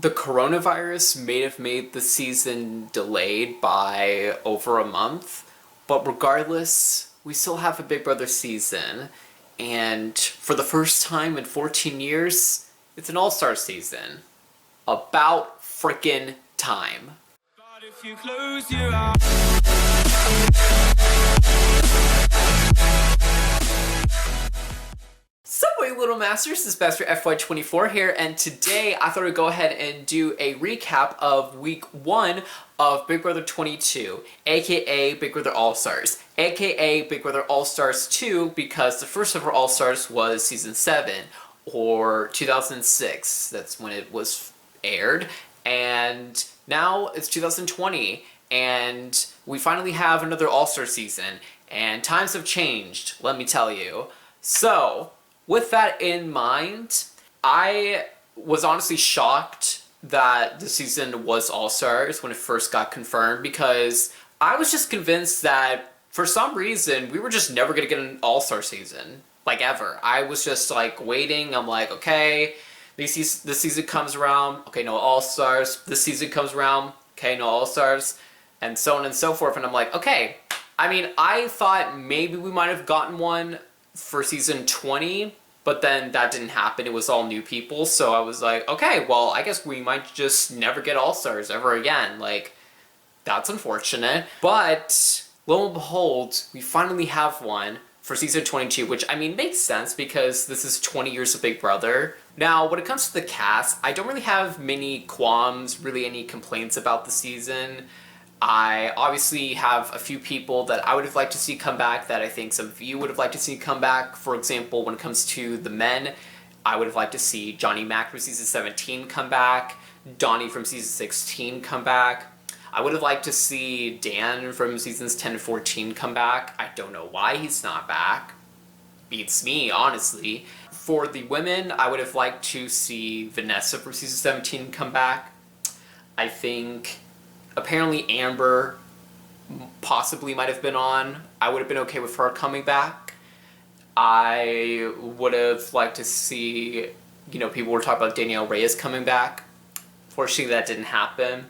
The coronavirus may have made the season delayed by over a month, but regardless, we still have a Big Brother season, and for the first time in 14 years, it's an all-star season. About frickin' time. But if you close your eyes... Subway Little Masters, this is Bester FY24 here, and today I thought I'd go ahead and do a recap of week 1 of Big Brother 22, aka Big Brother All-Stars, aka Big Brother All-Stars 2, because the first ever All-Stars was season 7, or 2006, that's when it was aired, and now it's 2020, and we finally have another All-Star season, and times have changed, let me tell you. So, with that in mind, I was honestly shocked that the season was All-Stars when it first got confirmed, because I was just convinced that for some reason we were just never gonna get an All-Star season, like ever. I was just like waiting, I'm like, okay, this season comes around, okay, no All-Stars, this season comes around, okay, no All-Stars, and so on and so forth, and I'm like, okay. I mean, I thought maybe we might have gotten one for season 20, but then that didn't happen. It was all new people, so I was like, okay, well, I guess we might just never get All-Stars ever again. Like, that's unfortunate. But, lo and behold, we finally have one for season 22, which, I mean, makes sense because this is 20 years of Big Brother. Now, when it comes to the cast, I don't really have many qualms, really any complaints about the season. I obviously have a few people that I would have liked to see come back that I think some of you would have liked to see come back. For example, when it comes to the men, I would have liked to see Johnny Mac from season 17 come back, Donnie from season 16 come back. I would have liked to see Dan from seasons 10 and 14 come back. I don't know why he's not back. Beats me, honestly. For the women, I would have liked to see Vanessa from season 17 come back. I think... apparently Amber possibly might have been on. I would have been okay with her coming back. I would have liked to see, you know, people were talking about Danielle Reyes coming back. Fortunately, that didn't happen.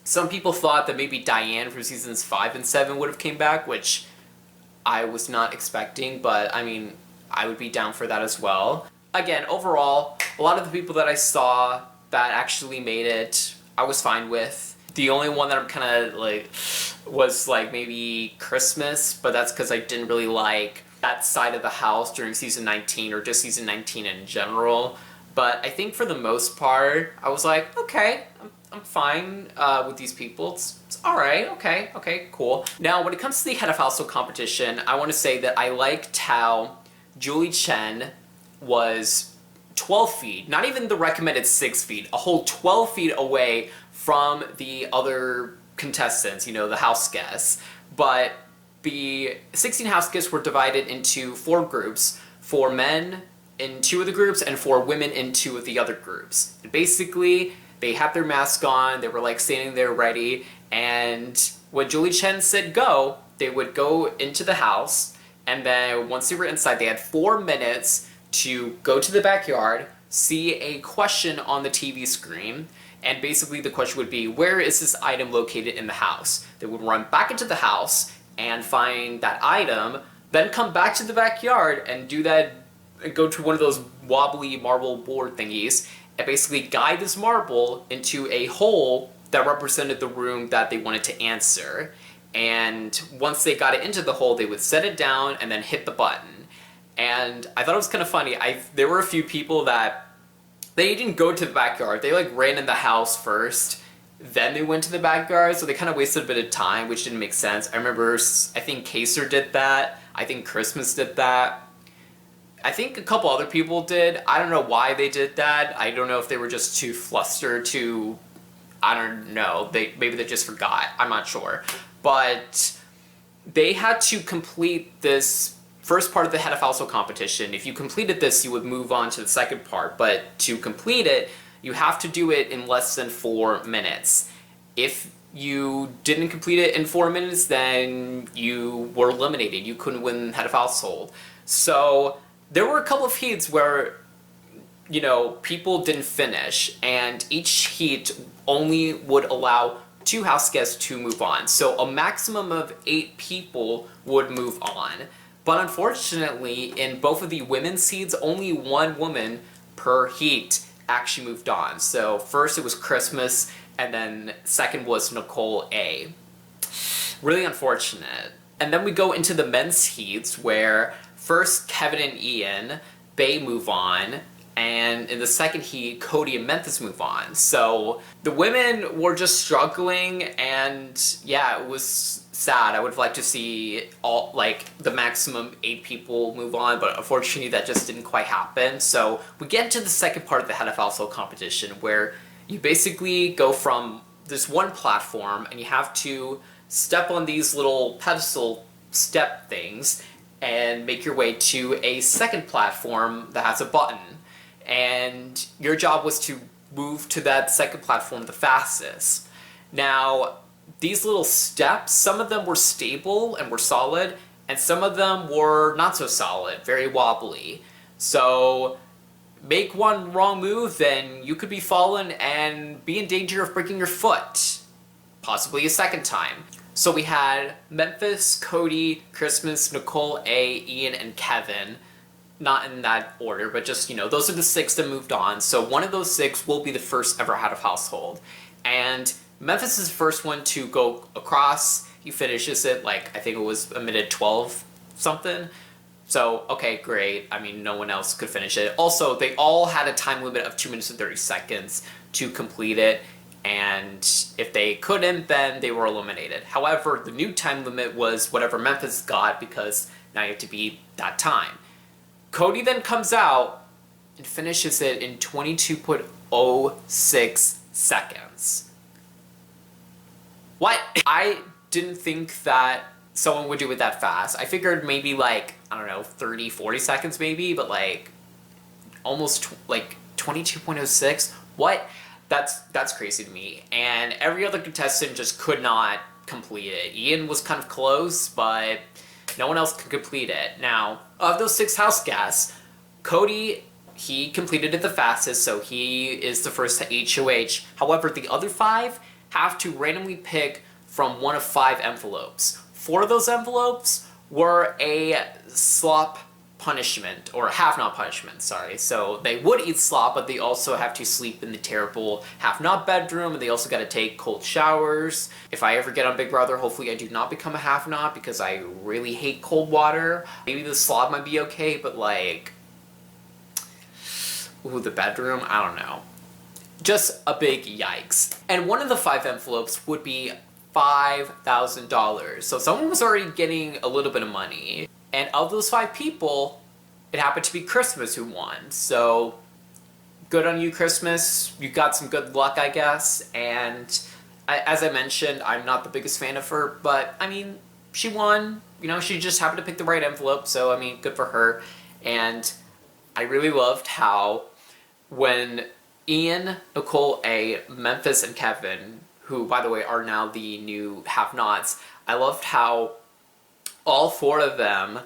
Some people thought that maybe Diane from seasons 5 and 7 would have came back, which I was not expecting, but I mean, I would be down for that as well. Again, overall, a lot of the people that I saw that actually made it, I was fine with. The only one that I'm kind of like, was like maybe Christmas, but that's because I didn't really like that side of the house during season 19 or just season 19 in general. But I think for the most part, I was like, okay, I'm fine with these people. It's alright, okay, cool. Now, when it comes to the head of household competition, I want to say that I liked how Julie Chen was 12 feet, not even the recommended 6 feet, a whole 12 feet away from the other contestants, you know, the house guests. But the 16 house guests were divided into 4 groups, 4 men in 2 of the groups and 4 women in 2 of the other groups. And basically, they had their mask on, they were like standing there ready, and when Julie Chen said go, they would go into the house, and then once they were inside, they had 4 minutes to go to the backyard, see a question on the TV screen, and basically the question would be, where is this item located in the house? They would run back into the house and find that item, then come back to the backyard and do that, and go to one of those wobbly marble board thingies, and basically guide this marble into a hole that represented the room that they wanted to answer. And once they got it into the hole, they would set it down and then hit the button. And I thought it was kind of funny. There were a few people that they didn't go to the backyard. They like ran in the house first, then they went to the backyard, so they kind of wasted a bit of time, which didn't make sense. I remember, I think Kaser did that. I think Christmas did that. I think a couple other people did. I don't know why they did that. I don't know if they were just too flustered to, I don't know, maybe they just forgot. I'm not sure. But they had to complete this first part of the head of household competition. If you completed this, you would move on to the second part, but to complete it, you have to do it in less than 4 minutes. If you didn't complete it in 4 minutes, then you were eliminated. You couldn't win head of household. So there were a couple of heats where you know, people didn't finish, and each heat only would allow 2 house guests to move on. So a maximum of 8 people would move on. But unfortunately, in both of the women's heats, only 1 woman per heat actually moved on. So first it was Christmas, and then second was Nicole A. Really unfortunate. And then we go into the men's heats, where first Kevin and Ian, they move on, and in the second heat, Cody and Memphis move on. So the women were just struggling, and yeah, it was sad. I would have liked to see all, like, the maximum 8 people move on, but unfortunately that just didn't quite happen. So we get into the second part of the head of household competition, where you basically go from this one platform, and you have to step on these little pedestal step things and make your way to a second platform that has a button. And your job was to move to that second platform the fastest. Now, these little steps, some of them were stable and were solid, and some of them were not so solid, very wobbly. So make one wrong move, then you could be fallen and be in danger of breaking your foot, possibly a second time. So we had Memphis, Cody, Christmas, Nicole A, Ian, and Kevin. Not in that order, but just, you know, those are the 6 that moved on. So one of those 6 will be the first ever head of household. And Memphis is the first one to go across. He finishes it, like, I think it was a minute 12 something. So, okay, great. I mean, no one else could finish it. Also, they all had a time limit of 2 minutes and 30 seconds to complete it. And if they couldn't, then they were eliminated. However, the new time limit was whatever Memphis got, because now you have to beat that time. Cody then comes out and finishes it in 22.06 seconds. What? I didn't think that someone would do it that fast. I figured maybe, like, I don't know, 30, 40 seconds maybe, but like almost like 22.06? What? That's crazy to me. And every other contestant just could not complete it. Ian was kind of close, but no one else could complete it. Now, of those 6 house guests, Cody, he completed it the fastest, so he is the first to HOH. However, the other 5 have to randomly pick from one of 5 envelopes. 4 of those envelopes were a slop punishment, or have-not punishment, sorry. So they would eat slop, but they also have to sleep in the terrible have-not bedroom, and they also gotta take cold showers. If I ever get on Big Brother, hopefully I do not become a have-not, because I really hate cold water. Maybe the slop might be okay, but like, ooh, the bedroom, I don't know. Just a big yikes. And one of the 5 envelopes would be $5,000. So someone was already getting a little bit of money. And of those 5 people, it happened to be Christmas who won. So good on you, Christmas. You got some good luck, I guess. And as I mentioned, I'm not the biggest fan of her, but I mean, she won. You know, she just happened to pick the right envelope, so I mean, good for her. And I really loved how when Ian, Nicole A, Memphis, and Kevin, who, by the way, are now the new have-nots, I loved how all 4 of them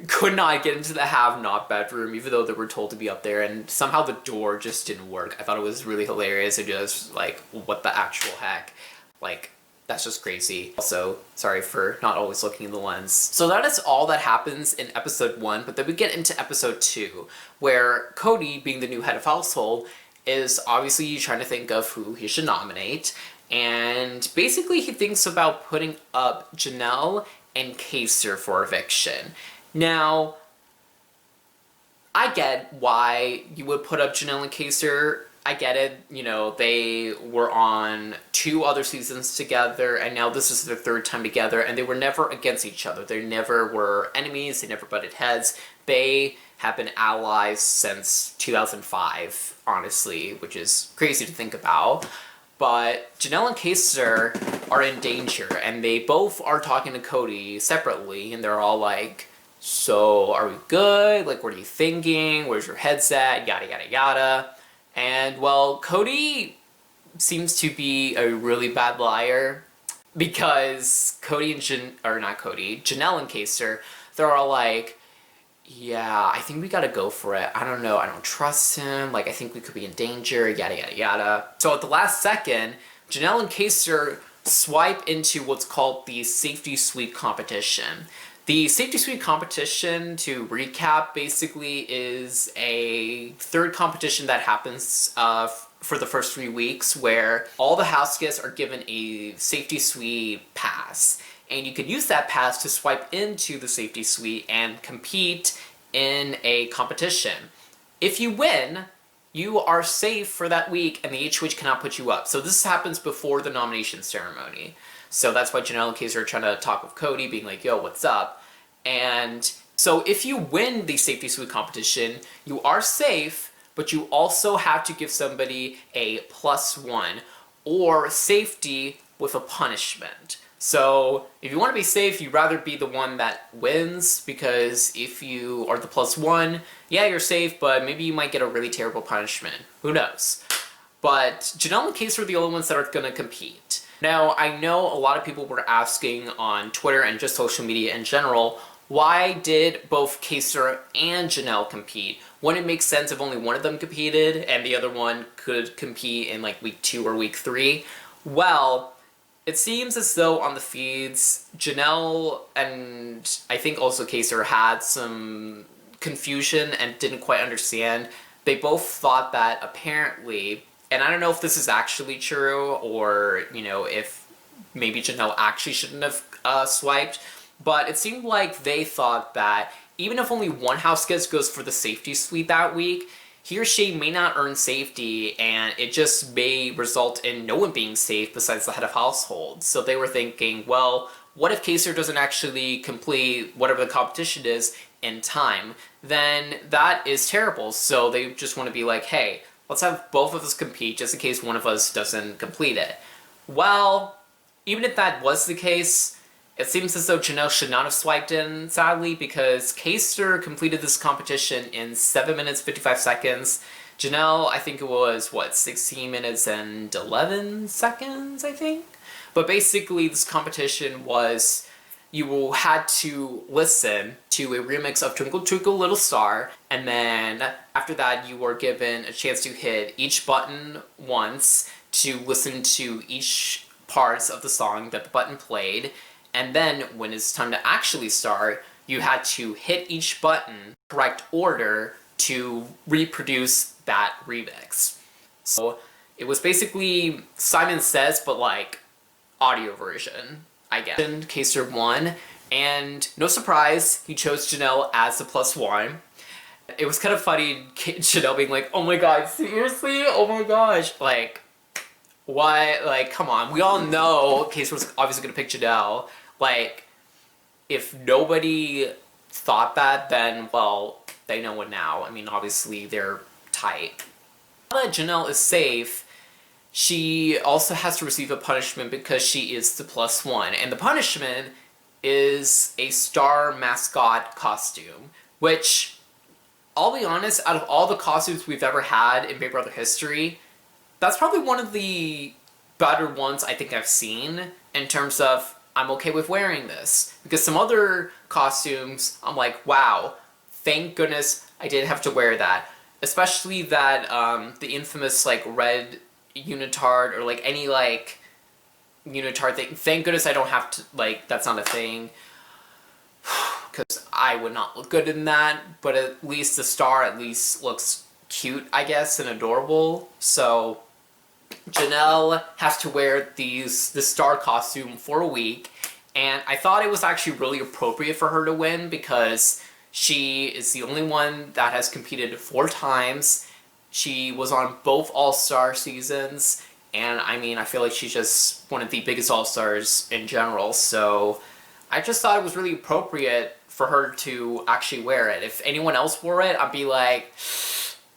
could not get into the have-not bedroom, even though they were told to be up there, and somehow the door just didn't work. I thought it was really hilarious, and just, like, what the actual heck? Like, that's just crazy. Also, sorry for not always looking in the lens. So that is all that happens in episode 1, but then we get into episode 2, where Cody, being the new head of household, is obviously trying to think of who he should nominate, and basically he thinks about putting up Janelle and Kaser for eviction. Now, I get why you would put up Janelle and Kaser. I get it, you know, they were on 2 other seasons together, and now this is their 3rd time together, and they were never against each other. They never were enemies, they never butted heads. They have been allies since 2005, honestly, which is crazy to think about. But Janelle and Kaser are in danger, and they both are talking to Cody separately, and they're all like, so are we good? Like, what are you thinking? Where's your head's at? Yada, yada, yada. And, well, Cody seems to be a really bad liar, because Cody and Janelle and Kaser, they're all like, Yeah, I think we gotta go for it. I don't know, I don't trust him, like I think we could be in danger, yada yada yada. So at the last second, Janelle and Kaser swipe into what's called the Safety Suite competition. The Safety Suite competition, to recap, basically is a third competition that happens for the first 3 weeks where all the house guests are given a Safety Suite pass. And you can use that pass to swipe into the Safety Suite and compete in a competition. If you win, you are safe for that week and the HOH cannot put you up. So this happens before the nomination ceremony. So that's why Janelle and Kaser are trying to talk with Cody, being like, yo, what's up? And so if you win the Safety Suite competition, you are safe, but you also have to give somebody a +1 or safety with a punishment. So if you want to be safe, you'd rather be the one that wins, because if you are the +1, yeah, you're safe, but maybe you might get a really terrible punishment. Who knows? But Janelle and Kaser are the only ones that are going to compete. Now, I know a lot of people were asking on Twitter and just social media in general, why did both Kaser and Janelle compete? Wouldn't it make sense if only one of them competed and the other one could compete in like week 2 or week 3? Well, it seems as though on the feeds, Janelle and I think also Kaser had some confusion and didn't quite understand. They both thought that apparently, and I don't know if this is actually true or, you know, if maybe Janelle actually shouldn't have swiped, but it seemed like they thought that even if only one house guest goes for the Safety Suite that week, he or she may not earn safety, and it just may result in no one being safe besides the head of household. So they were thinking, well, what if Kaser doesn't actually complete whatever the competition is in time? Then that is terrible. So they just want to be like, hey, let's have both of us compete just in case one of us doesn't complete it. Well, even if that was the case, it seems as though Janelle should not have swiped in, sadly, because Kaser completed this competition in 7 minutes, 55 seconds. Janelle, I think it was, 16 minutes and 11 seconds, I think? But basically, this competition was, you had to listen to a remix of Twinkle Twinkle Little Star, and then after that, you were given a chance to hit each button once to listen to each parts of the song that the button played. And then, when it's time to actually start, you had to hit each button correct order to reproduce that remix. So it was basically Simon Says, but like audio version, I guess. And Kaser won, and no surprise, he chose Janelle as the +1. It was kind of funny, Janelle being like, oh my god, seriously? Oh my gosh. Like, what? Like, come on. We all know Kaser was obviously gonna pick Janelle. Like, if nobody thought that, then, well, they know it now. I mean, obviously, they're tight. Now that Janelle is safe, she also has to receive a punishment because she is the +1. And the punishment is a star mascot costume, which, I'll be honest, out of all the costumes we've ever had in Big Brother history, that's probably one of the better ones I think I've seen in terms of I'm okay with wearing this. Because some other costumes, I'm like, wow, thank goodness I didn't have to wear that. Especially that, the infamous, like, red unitard, or, like, any, like, unitard thing. Thank goodness I don't have to, like, that's not a thing. Because I would not look good in that, but at least the star at least looks cute, I guess, and adorable. So Janelle has to wear the star costume for a week, and I thought it was actually really appropriate for her to win because she is the only one that has competed 4 times. She was on both All-Star seasons, and I mean, I feel like she's just one of the biggest All-Stars in general, so I just thought it was really appropriate for her to actually wear it. If anyone else wore it, I'd be like,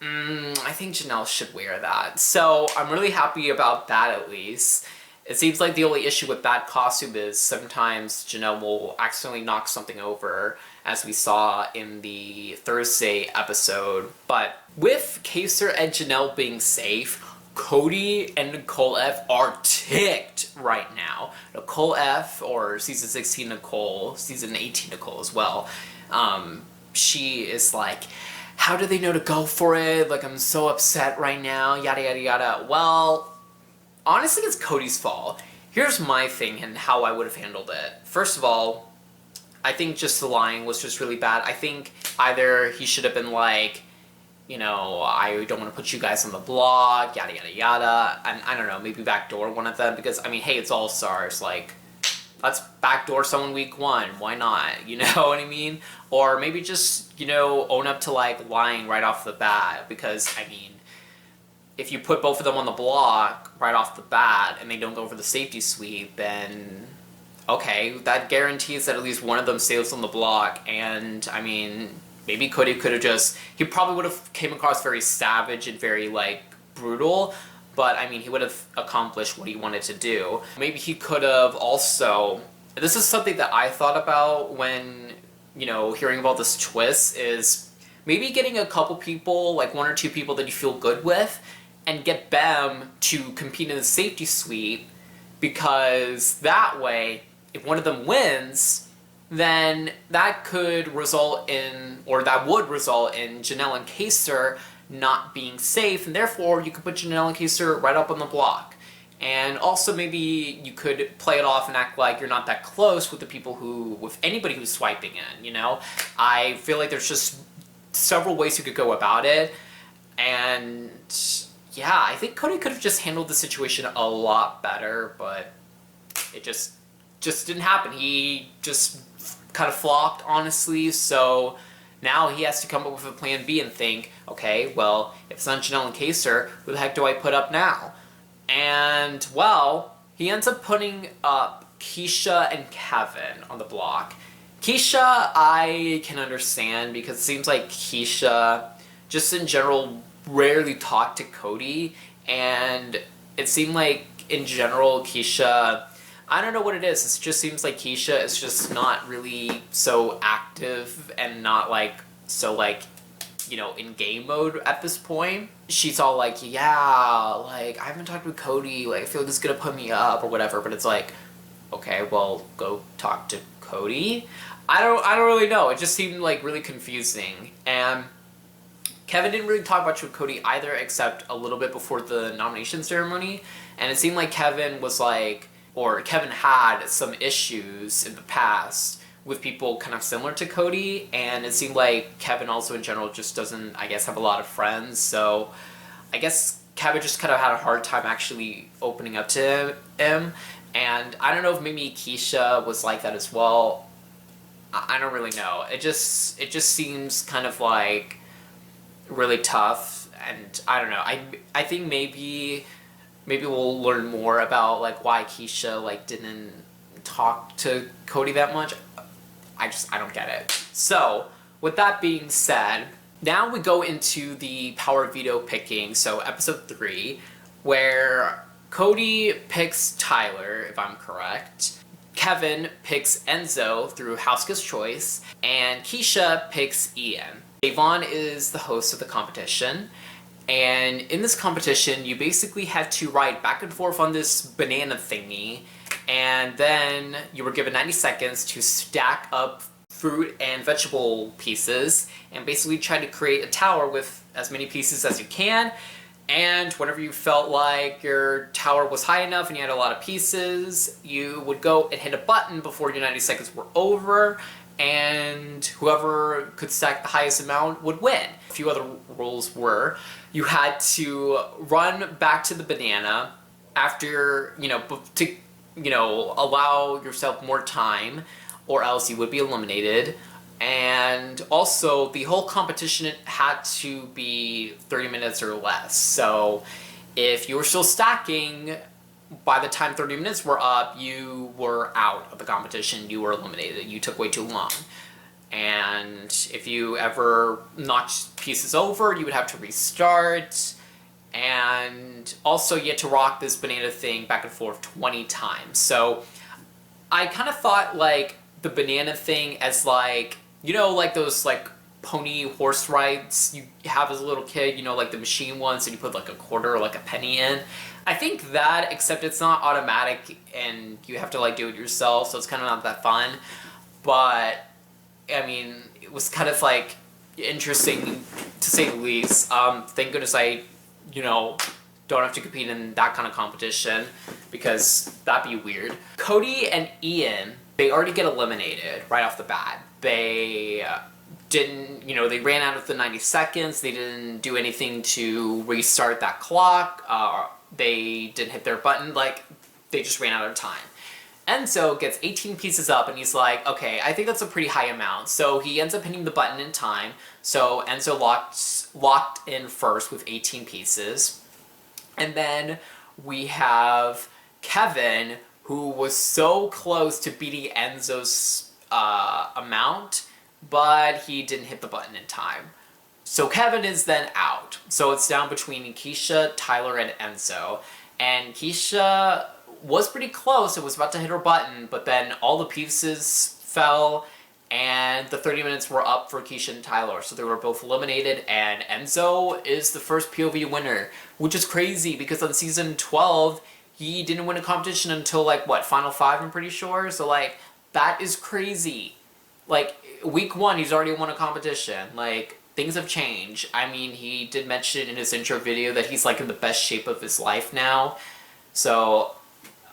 I think Janelle should wear that. So I'm really happy about that, at least. It seems like the only issue with that costume is sometimes Janelle will accidentally knock something over, as we saw in the Thursday episode. But with Kaser and Janelle being safe, Cody and Nicole F are ticked right now. Nicole F, or Season 16 Nicole, Season 18 Nicole as well, she is like, how do they know to go for it? Like, I'm so upset right now, yada yada yada. Well, honestly, it's Cody's fault. Here's my thing and how I would have handled it. First of all, I think just the lying was just really bad. I think either he should have been like, you know, I don't want to put you guys on the blog, yada yada yada, and I don't know, maybe backdoor one of them, because I mean, hey, it's All Stars, like, let's backdoor someone week 1, why not, you know what I mean? Or maybe just, you know, own up to like lying right off the bat, because I mean, if you put both of them on the block right off the bat and they don't go for the safety sweep, then okay, that guarantees that at least one of them stays on the block. And I mean, maybe Cody could have just, he probably would have came across very savage and very like brutal, but I mean, he would have accomplished what he wanted to do. Maybe he could have also, this is something that I thought about when, you know, hearing about this twist, is maybe getting a couple people, like 1 or 2 people that you feel good with, and get them to compete in the safety sweep, because that way, if one of them wins, then that could result in, or that would result in Janelle and Kaser not being safe, and therefore you could put Janelle and Kaser right up on the block. And also maybe you could play it off and act like you're not that close with the people who, with anybody who's swiping in, you know? I feel like there's just several ways you could go about it, and yeah, I think Cody could have just handled the situation a lot better, but it just didn't happen. He just kind of flopped, honestly, so now he has to come up with a plan B and think, okay, well, if it's not Janelle and Kaser, who the heck do I put up now? And, well, he ends up putting up Keisha and Kevin on the block. Keisha, I can understand, because it seems like Keisha, just in general, rarely talked to Cody, and it seemed like, in general, Keisha, I don't know what it is, it just seems like Keisha is just not really so active and not like, so like, you know, in game mode at this point. She's all like, yeah, like, I haven't talked with Cody, like, I feel like it's gonna put me up or whatever, but it's like, okay, well, go talk to Cody? I don't really know, it just seemed like really confusing. And Kevin didn't really talk much with Cody either, except a little bit before the nomination ceremony, and it seemed like Kevin was like, or Kevin had some issues in the past with people kind of similar to Cody, and it seemed like Kevin also in general just doesn't, I guess, have a lot of friends, so I guess Kevin just kind of had a hard time actually opening up to him, and I don't know if maybe Keisha was like that as well. I don't really know. It just seems kind of like really tough, and I don't know. I think maybe we'll learn more about like why Keisha like didn't talk to Cody that much. I don't get it. So with that being said, now we go into the power veto picking. So episode 3, where Cody picks Tyler, if I'm correct. Kevin picks Enzo through House's choice, and Keisha picks Ian. Avon is the host of the competition, and in this competition you basically had to ride back and forth on this banana thingy, and then you were given 90 seconds to stack up fruit and vegetable pieces and basically try to create a tower with as many pieces as you can. And whenever you felt like your tower was high enough and you had a lot of pieces, you would go and hit a button before your 90 seconds were over, and whoever could stack the highest amount would win. A few other rules were, you had to run back to the banana after, to, allow yourself more time, or else you would be eliminated. And also, the whole competition had to be 30 minutes or less. So if you were still stacking, by the time 30 minutes were up, you were out of the competition, you were eliminated, you took way too long. And if you ever knocked pieces over, you would have to restart. And also you had to rock this banana thing back and forth 20 times. So I kind of thought like the banana thing as like, like those like pony horse rides you have as a little kid, like the machine ones, and you put like a quarter or like a penny in. I think that, except it's not automatic and you have to like do it yourself, so it's kind of not that fun. But I mean, it was kind of like interesting to say the least. Thank goodness I, don't have to compete in that kind of competition because that'd be weird. Cody and Ian, they already get eliminated right off the bat. They didn't, they ran out of the 90 seconds. They didn't do anything to restart that clock. They didn't hit their button. Like, they just ran out of time. Enzo gets 18 pieces up and he's like, okay, I think that's a pretty high amount. So he ends up hitting the button in time. So Enzo locked in first with 18 pieces. And then we have Kevin, who was so close to beating Enzo's amount, but he didn't hit the button in time. So Kevin is then out. So it's down between Keisha, Tyler, and Enzo. And Keisha was pretty close. It was about to hit her button, but then all the pieces fell, and the 30 minutes were up for Keisha and Tyler. So they were both eliminated, and Enzo is the first POV winner, which is crazy because on season 12, he didn't win a competition until, like, what, Final 5, I'm pretty sure? So, like, that is crazy. Like, week 1, he's already won a competition. Like, things have changed. I mean, he did mention in his intro video that he's, like, in the best shape of his life now. So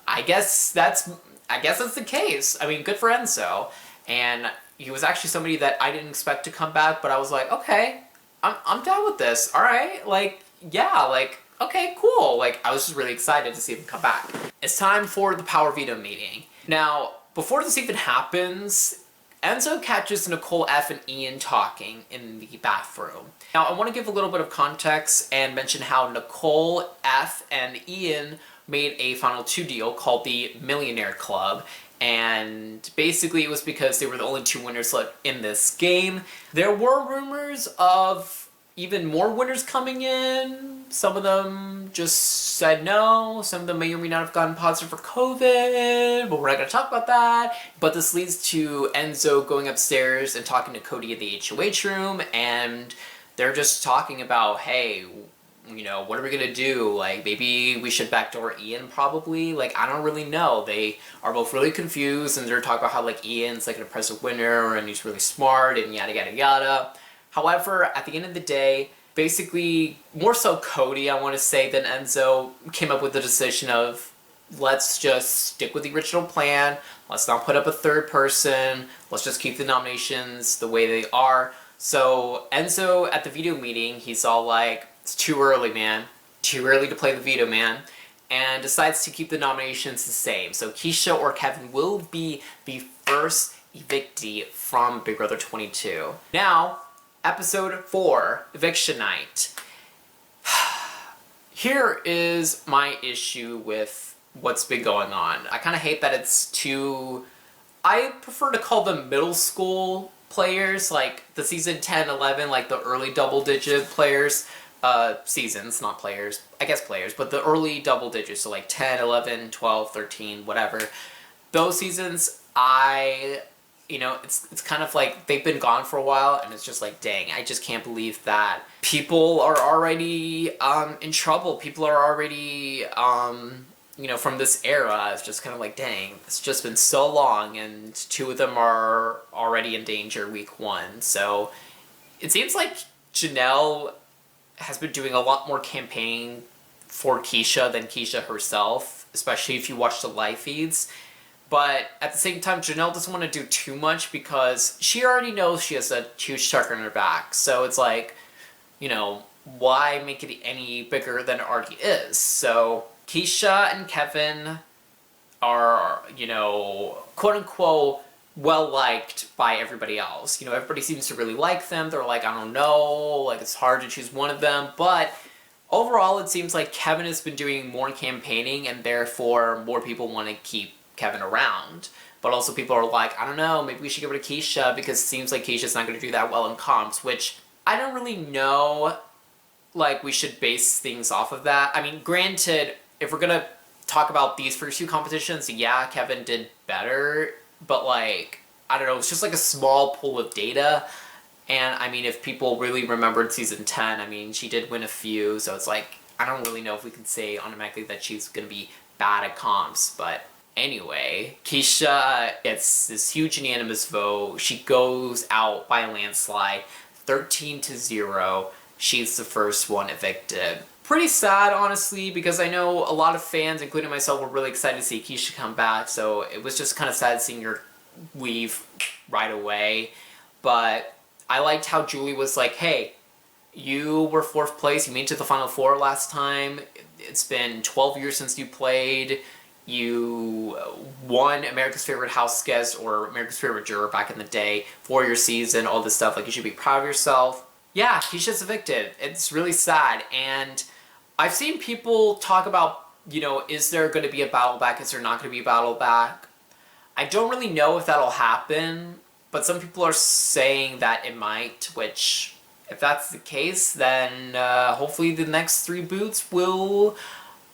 I guess that's the case. I mean, good for Enzo. And he was actually somebody that I didn't expect to come back, but I was like, okay, I'm down with this. All right, like, yeah, like, okay, cool. Like, I was just really excited to see him come back. It's time for the Power Veto meeting. Now, before this even happens, Enzo catches Nicole F. and Ian talking in the bathroom. Now, I want to give a little bit of context and mention how Nicole F. and Ian made a Final 2 deal called the Millionaire Club, and basically it was because they were the only 2 winners left in this game. There were rumors of even more winners coming in. Some of them just said no, some of them may or may not have gotten positive for COVID, but we're not going to talk about that. But this leads to Enzo going upstairs and talking to Cody in the HOH room, and they're just talking about, hey, what are we gonna do? Like, maybe we should backdoor Ian probably? Like, I don't really know. They are both really confused, and they're talking about how, like, Ian's, like, an impressive winner, and he's really smart, and yada yada yada. However, at the end of the day, basically, more so Cody, I want to say, than Enzo, came up with the decision of, let's just stick with the original plan, let's not put up a third person, let's just keep the nominations the way they are. So, Enzo, at the veto meeting, he's all like, it's too early, man. Too early to play the veto, man. And decides to keep the nominations the same. So Keisha or Kevin will be the first evictee from Big Brother 22. Now, episode 4, Eviction Night. Here is my issue with what's been going on. I kind of hate that it's too... I prefer to call them middle school players, like the season 10, 11, like the early double-digit players. Seasons, not players. I guess players, but the early double digits, so like 10, 11, 12, 13, whatever. Those seasons, it's kind of like they've been gone for a while, and it's just like, dang, I just can't believe that people are already in trouble. People are already, from this era. It's just kind of like, dang, it's just been so long, and 2 of them are already in danger week 1. So it seems like Janelle has been doing a lot more campaigning for Keisha than Keisha herself, especially if you watch the live feeds. But at the same time, Janelle doesn't want to do too much because she already knows she has a huge target on her back. So it's like, why make it any bigger than it already is? So Keisha and Kevin are, quote-unquote, well-liked by everybody else. Everybody seems to really like them. They're like, I don't know, like, it's hard to choose one of them. But overall, it seems like Kevin has been doing more campaigning, and therefore more people want to keep Kevin around. But also people are like, I don't know, maybe we should get rid of Keisha because it seems like Keisha's not going to do that well in comps, which I don't really know, like, we should base things off of that. I mean, granted, if we're going to talk about these first 2 competitions, yeah, Kevin did better. But, like, I don't know, it's just like a small pool of data. And, I mean, if people really remembered season 10, I mean, she did win a few. So it's like, I don't really know if we can say automatically that she's going to be bad at comps. But Anyway, Keisha gets this huge unanimous vote. She goes out by a landslide, 13-0. She's the first one evicted. Pretty sad, honestly, because I know a lot of fans, including myself, were really excited to see Keisha come back, so it was just kind of sad seeing her leave right away. But I liked how Julie was like, hey, you were 4th place, you made it to the Final Four last time, it's been 12 years since you played, you won America's Favorite House Guest or America's Favorite Juror back in the day for your season, all this stuff, like you should be proud of yourself. Yeah, Keisha's evicted. It's really sad, and I've seen people talk about, you know, is there going to be a battle back, is there not going to be a battle back? I don't really know if that'll happen, but some people are saying that it might, which, if that's the case, then hopefully the next 3 boots will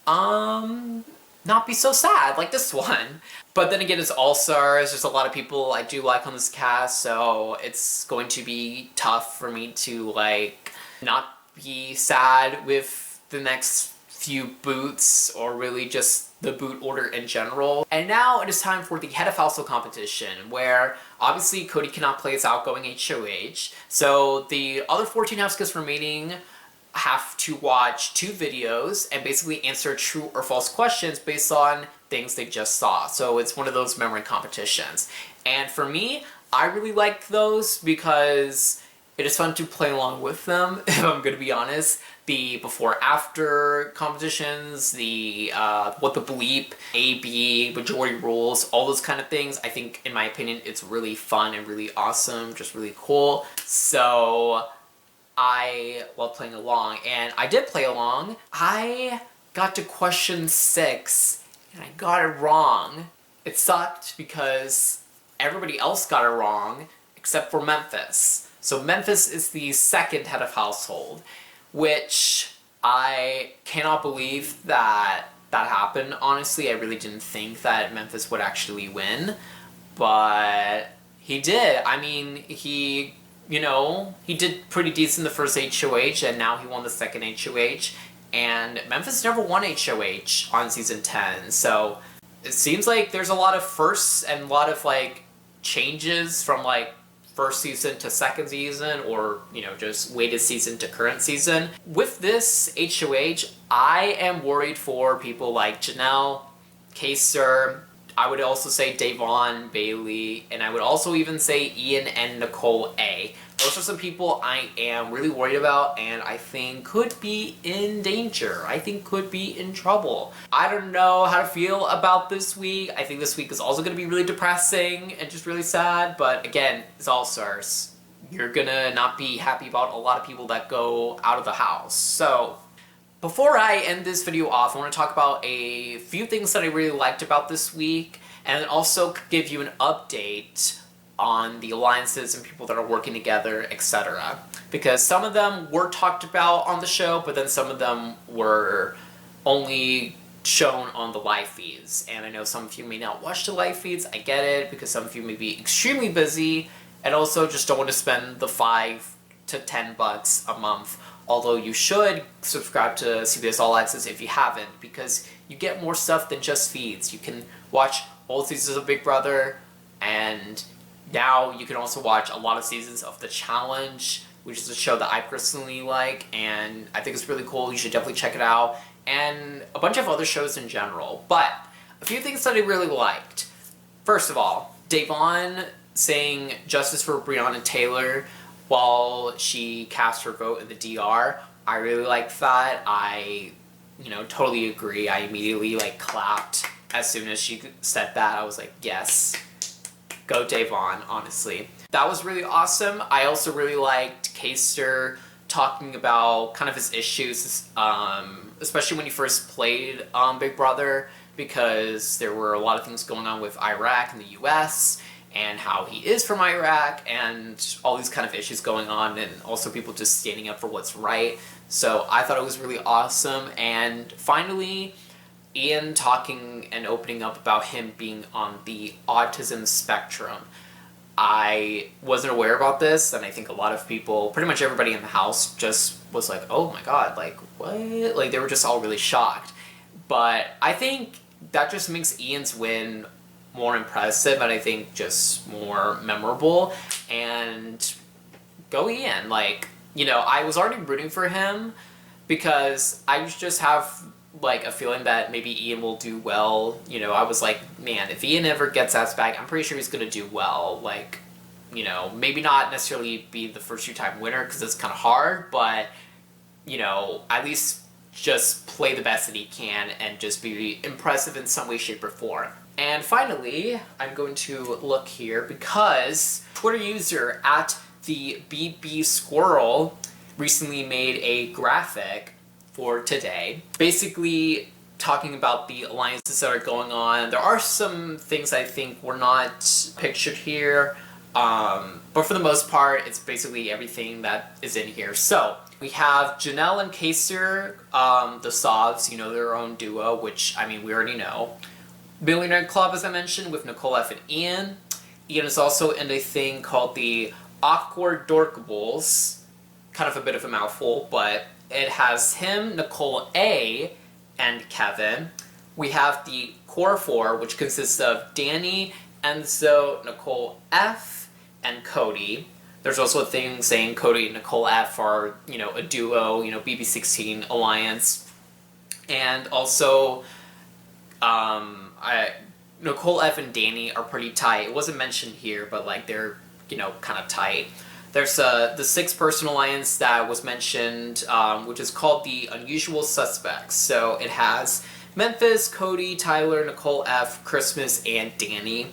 not be so sad like this one. But then again, it's All-Stars, there's a lot of people I do like on this cast, so it's going to be tough for me to, like, not be sad with the next few boots, or really just the boot order in general. And now it is time for the Head of Household competition, where obviously Cody cannot play his outgoing HOH, so the other 14 house guests remaining have to watch 2 videos and basically answer true or false questions based on things they just saw. So it's one of those memory competitions. And for me, I really like those because it is fun to play along with them, if I'm gonna be honest. The before-after competitions, the what the bleep, A, B, majority rules, all those kind of things, I think, in my opinion, it's really fun and really awesome, just really cool. So I love playing along, and I did play along. I got to question 6, and I got it wrong. It sucked because everybody else got it wrong, except for Memphis. So Memphis is the 2nd head of household, which I cannot believe that that happened, honestly. I really didn't think that Memphis would actually win, but he did. I mean, he, you know, he did pretty decent the first HOH, and now he won the 2nd HOH, and Memphis never won HOH on season 10, so it seems like there's a lot of firsts and a lot of, like, changes from, like, first season to 2nd season, or, you know, just latest season to current season. With this HOH, I am worried for people like Janelle, Kaser, I would also say Davon, Bailey, and I would also even say Ian and Nicole A. Those are some people I am really worried about and I think could be in danger. I think could be in trouble. I don't know how to feel about this week. I think this week is also going to be really depressing and just really sad, but again, it's All-Stars. You're gonna not be happy about a lot of people that go out of the house. So, before I end this video off, I want to talk about a few things that I really liked about this week, and also give you an update on the alliances and people that are working together, etc. Because some of them were talked about on the show, but then some of them were only shown on the live feeds. And I know some of you may not watch the live feeds, I get it, because some of you may be extremely busy, and also just don't want to spend the $5 to $10 a month. Although you should subscribe to CBS All Access if you haven't, because you get more stuff than just feeds. You can watch all seasons of Big Brother, and now you can also watch a lot of seasons of The Challenge, which is a show that I personally like, and I think it's really cool. You should definitely check it out, and a bunch of other shows in general. But a few things that I really liked. First of all, Davon saying justice for Breonna Taylor while she cast her vote in the DR. I really liked that. I, totally agree. I immediately, clapped as soon as she said that. I was like, yes, go Davon, honestly. That was really awesome. I also really liked Kaster talking about kind of his issues, especially when he first played Big Brother, because there were a lot of things going on with Iraq and the US, and how he is from Iraq, and all these kind of issues going on, and also people just standing up for what's right. So I thought it was really awesome. And finally, Ian talking and opening up about him being on the autism spectrum. I wasn't aware about this, and I think a lot of people, pretty much everybody in the house, just was like, oh my god, what? They were just all really shocked. But I think that just makes Ian's win more impressive and I think just more memorable. And go Ian. Like, you know, I was already rooting for him because I just have like a feeling that maybe Ian will do well. You know, I was like, man, if Ian ever gets ass back, I'm pretty sure he's gonna do well. Like, you know, maybe not necessarily be the first two-time winner because it's kind of hard, but, you know, at least just play the best that he can and just be impressive in some way, shape, or form. And finally, I'm going to look here because Twitter user at the BB Squirrel recently made a graphic for today, basically talking about the alliances that are going on. There are some things I think were not pictured here, but for the most part, it's basically everything that is in here. So we have Janelle and Kaser, the Sovs, you know, their own duo, which, I mean, we already know. Millionaire Club, as I mentioned, with Nicole F. and Ian. Ian is also in a thing called the Awkward Dorkables. Kind of a bit of a mouthful, but it has him, Nicole A., and Kevin. We have the Core Four, which consists of Danny, Enzo, Nicole F., and Cody. There's also a thing saying Cody and Nicole F. are, you know, a duo, you know, BB16 alliance. And also, Nicole F. and Danny are pretty tight. It wasn't mentioned here, but like they're, you know, kind of tight. There's the 6-person alliance that was mentioned, which is called the Unusual Suspects. So it has Memphis, Cody, Tyler, Nicole F., Christmas, and Danny.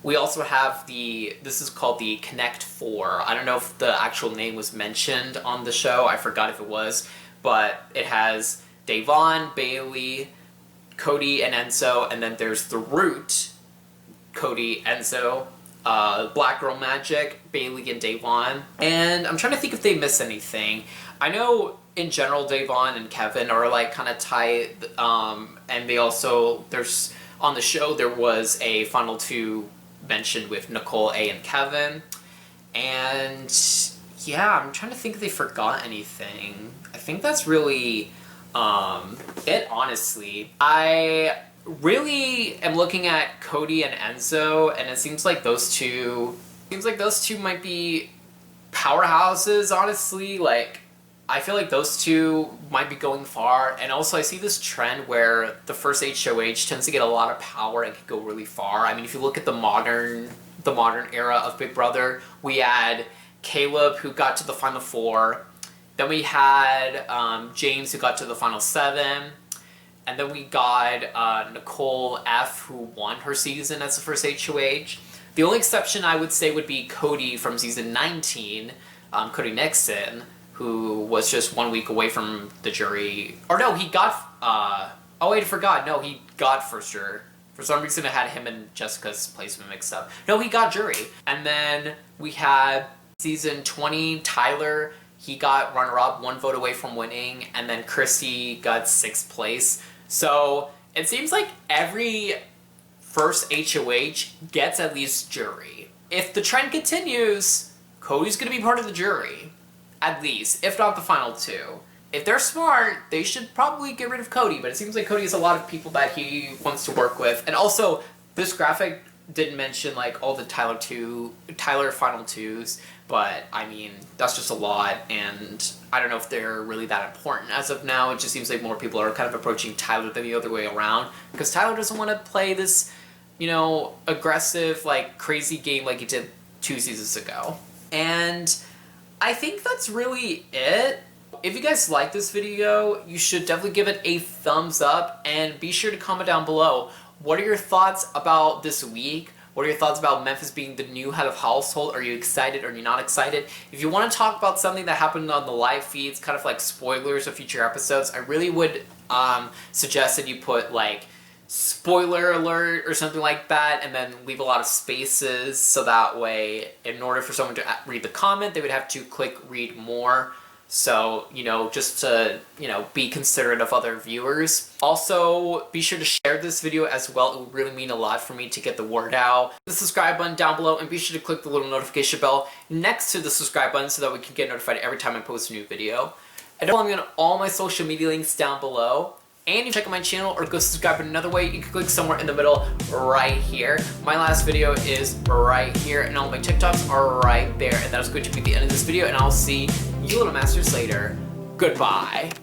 We also have this is called the Connect 4. I don't know if the actual name was mentioned on the show. I forgot if it was. But it has Davon, Bailey, Cody, and Enzo. And then there's the Root, Cody, Enzo, Black Girl Magic, Bailey, and Davon. And I'm trying to think if they miss anything. I know in general Davon and Kevin are like kind of tight. And they also, on the show there was a Final Two mentioned with Nicole A. and Kevin. And yeah, I'm trying to think if they forgot anything. I think that's really it, honestly. I really am looking at Cody and Enzo, and it seems like those two might be powerhouses, honestly. Like, I feel like those two might be going far, and also I see this trend where the first HOH tends to get a lot of power and can go really far. I mean, if you look at the modern era of Big Brother, we had Caleb, who got to the Final Four, then we had James, who got to the Final 7, and then we got Nicole F., who won her season as the first HOH. The only exception I would say would be Cody from season 19, Cody Nixon, who was just 1 week away from the jury. Or no, he got, oh wait, I forgot. No, he got first juror. For some reason I had him and Jessica's placement mixed up. No, he got jury. And then we had season 20, Tyler, he got runner-up, 1 vote away from winning, and then Chrissy got 6th place. So it seems like every first HOH gets at least jury. If the trend continues, Cody's going to be part of the jury. At least, if not the final 2. If they're smart, they should probably get rid of Cody, but it seems like Cody has a lot of people that he wants to work with. And also, this graphic didn't mention like all the Tyler final 2s, but I mean, that's just a lot, and I don't know if they're really that important as of now. It just seems like more people are kind of approaching Tyler than the other way around, because Tyler doesn't want to play this, you know, aggressive, like, crazy game like he did 2 seasons ago. And I think that's really it. If you guys like this video, you should definitely give it a thumbs up, and be sure to comment down below. What are your thoughts about this week? What are your thoughts about Memphis being the new head of household? Are you excited or are you not excited? If you want to talk about something that happened on the live feeds, kind of like spoilers of future episodes, I really would suggest that you put like spoiler alert or something like that, and then leave a lot of spaces, so that way in order for someone to read the comment, they would have to click read more. So, you know, just to, you know, be considerate of other viewers. Also, be sure to share this video as well. It would really mean a lot for me to get the word out. The subscribe button down below, and be sure to click the little notification bell next to the subscribe button so that we can get notified every time I post a new video. And follow me on all my social media links down below. And you check out my channel or go subscribe in another way, you can click somewhere in the middle right here. My last video is right here, and all my TikToks are right there. And that is going to be the end of this video, and I'll see you little masters later. Goodbye.